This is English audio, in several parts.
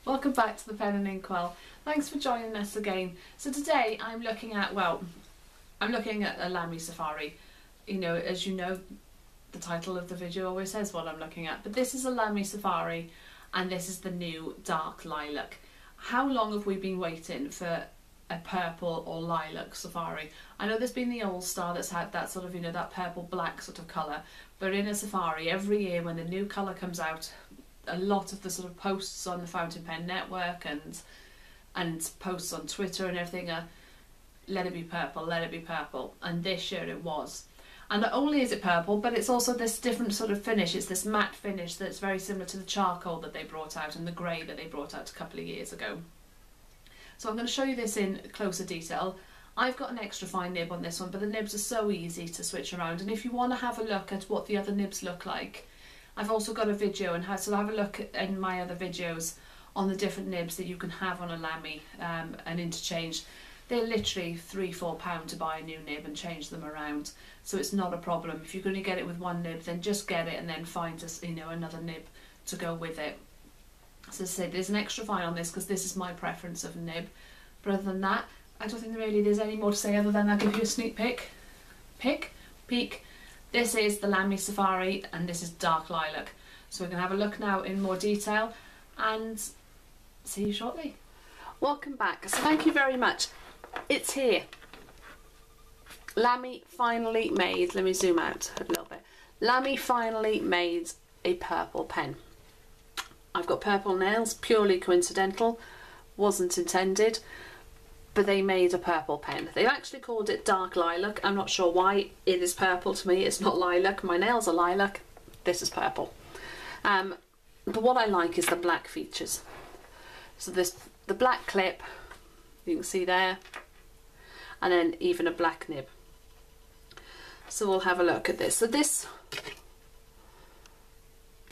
Welcome back to the Pen and Inkwell. Thanks for joining us again. So today I'm looking at, a Lamy Safari. You know, as you know, the title of the video always says what I'm looking at, but this is a Lamy Safari and this is the new Dark Lilac. How long have we been waiting for a purple or lilac safari? I know there's been the Old Star that's had that sort of, you know, that purple black sort of colour, but in a safari every year when the new colour comes out, a lot of the sort of posts on the Fountain Pen Network and posts on Twitter and everything are let it be purple, let it be purple, and this year it was. And not only is it purple, but it's also this different sort of finish. It's this matte finish that's very similar to the charcoal that they brought out and the grey that they brought out a couple of years ago. So I'm going to show you this in closer detail. I've got an extra fine nib on this one, but the nibs are so easy to switch around, and if you want to have a look at what the other nibs look like, I've also got a video and so have a look in my other videos on the different nibs that you can have on a Lamy and interchange. They're literally £3–4 to buy a new nib and change them around, so it's not a problem. If you're going to get it with one nib, then just get it and then find us, you know, another nib to go with it. So as I say, there's an extra fine on this because this is my preference of a nib, but other than that, I don't think really there's any more to say other than I'll give you a sneak peek. This is the Lamy Safari and this is Dark Lilac. So we're going to have a look now in more detail and see you shortly. Welcome back. So thank you very much. It's here. Lamy finally made, let me zoom out a little bit. Lamy finally made a purple pen. I've got purple nails, purely coincidental, wasn't intended, but they made a purple pen. They've actually called it Dark Lilac. I'm not sure why. It is purple to me, it's not lilac. My nails are lilac, this is purple. But what I like is the black features. So the black clip, you can see there, and then even a black nib. So we'll have a look at this. So the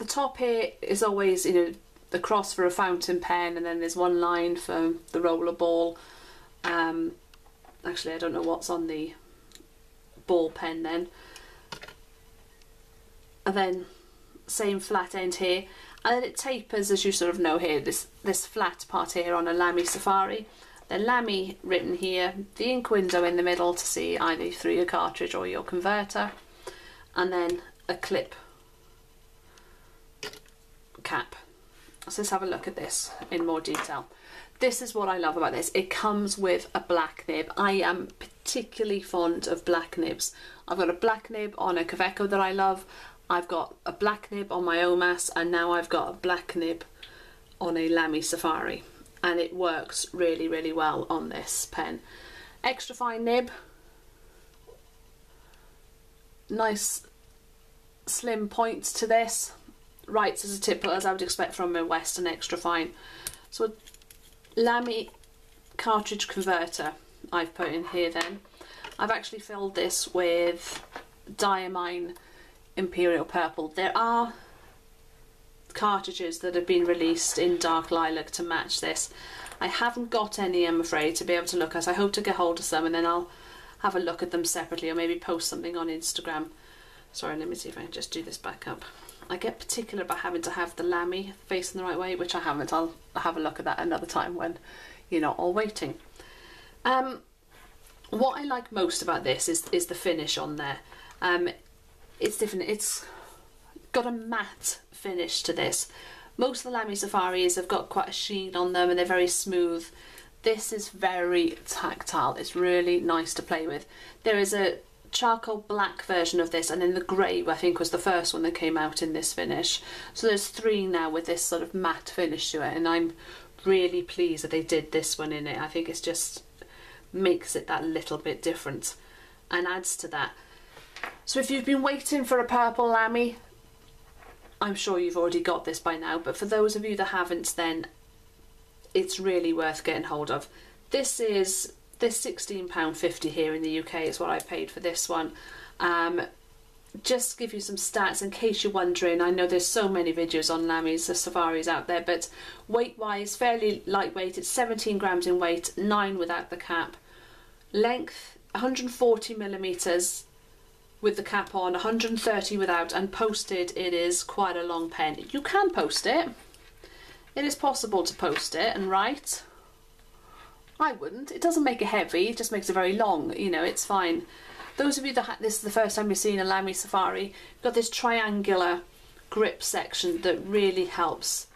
top here is always, you know, the cross for a fountain pen, and then there's one line for the roller ball. Actually I don't know what's on the ball pen then. And then same flat end here, and then it tapers, as you sort of know here, this flat part here on a Lamy Safari. Then Lamy written here, the ink window in the middle to see either through your cartridge or your converter, and then a clip cap. So let's have a look at this in more detail. This is what I love about this. It comes with a black nib. I am particularly fond of black nibs. I've got a black nib on a Kaweco that I love. I've got a black nib on my Omas, and now I've got a black nib on a Lamy Safari, and it works really, really well on this pen. Extra fine nib, nice slim points to this, writes as a tip as I would expect from a Western extra fine. So Lamy Cartridge Converter I've put in here then. I've actually filled this with Diamine Imperial Purple. There are cartridges that have been released in Dark Lilac to match this. I haven't got any, I'm afraid, to be able to look at. I hope to get hold of some and then I'll have a look at them separately, or maybe post something on Instagram. Sorry, let me see if I can just do this back up. I get particular about having to have the Lamy facing the right way, which I haven't. I'll have a look at that another time when you're not all waiting. What I like most about this is the finish on there. It's different. It's got a matte finish to this. Most of the Lamy Safaris have got quite a sheen on them and they're very smooth. This is very tactile. It's really nice to play with. There is a charcoal black version of this, and then the grey I think was the first one that came out in this finish. So there's three now with this sort of matte finish to it, and I'm really pleased that they did this one in it. I think it just makes it that little bit different and adds to that. So if you've been waiting for a purple Lamy, I'm sure you've already got this by now, but for those of you that haven't, then it's really worth getting hold of. This is £16.50 here in the UK is what I paid for this one. Just to give you some stats in case you're wondering, I know there's so many videos on Lamy's Safaris out there, but weight wise fairly lightweight. It's 17 grams in weight, 9 without the cap. Length 140mm with the cap on, 130 without, and posted it is quite a long pen. You can post it, It is possible to post it and write. I wouldn't. It doesn't make it heavy, it just makes it very long, you know, it's fine. Those of you that this is the first time you're seeing a Lamy Safari, you've got this triangular grip section that really helps.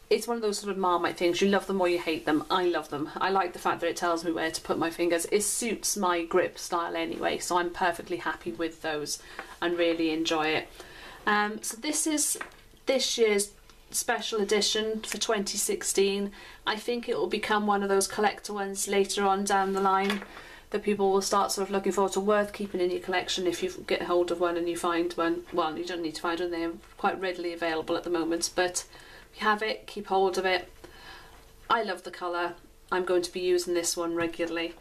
It's one of those sort of Marmite things, you love them or you hate them. I love them. I like the fact that it tells me where to put my fingers. It suits my grip style anyway, so I'm perfectly happy with those and really enjoy it. So this is this year's special edition for 2016. I think it will become one of those collector ones later on down the line that people will start sort of looking forward to, worth keeping in your collection if you get hold of one and you find one. Well, you don't need to find one, they're quite readily available at the moment, but if you have it, keep hold of it. I love the colour. I'm going to be using this one regularly.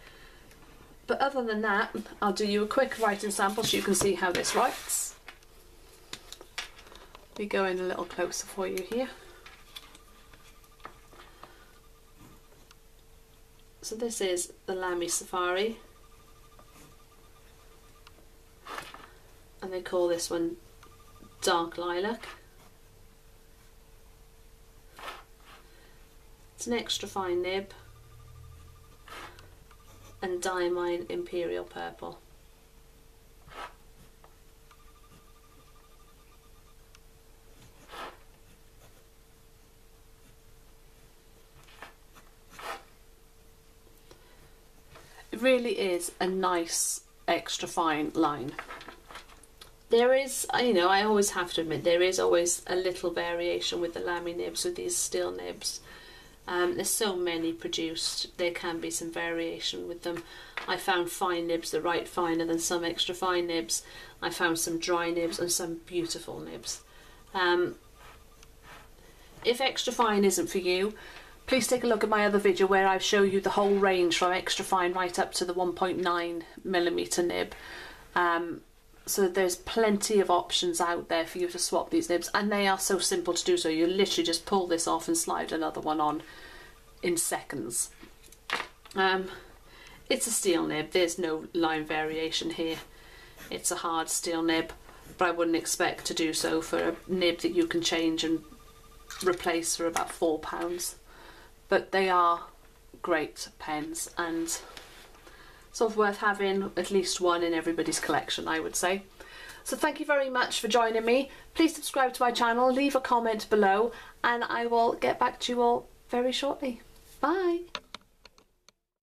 But other than that, I'll do you a quick writing sample so you can see how this writes. We go in a little closer for you here. So this is the Lamy Safari, and they call this one Dark Lilac. It's an extra fine nib, and Diamine Imperial Purple. It really is a nice extra fine line. There is, you know, I always have to admit, there is always a little variation with the Lamy nibs, with these steel nibs. There's so many produced, there can be some variation with them. I found fine nibs that write finer than some extra fine nibs. I found some dry nibs and some beautiful nibs. If extra fine isn't for you, please take a look at my other video where I show you the whole range from extra fine right up to the 1.9mm nib. So there's plenty of options out there for you to swap these nibs, and they are so simple to do. So you literally just pull this off and slide another one on in seconds. It's a steel nib, there's no line variation here. It's a hard steel nib, but I wouldn't expect to do so for a nib that you can change and replace for about £4. But they are great pens and sort of worth having at least one in everybody's collection, I would say. So thank you very much for joining me. Please subscribe to my channel, leave a comment below, and I will get back to you all very shortly. Bye!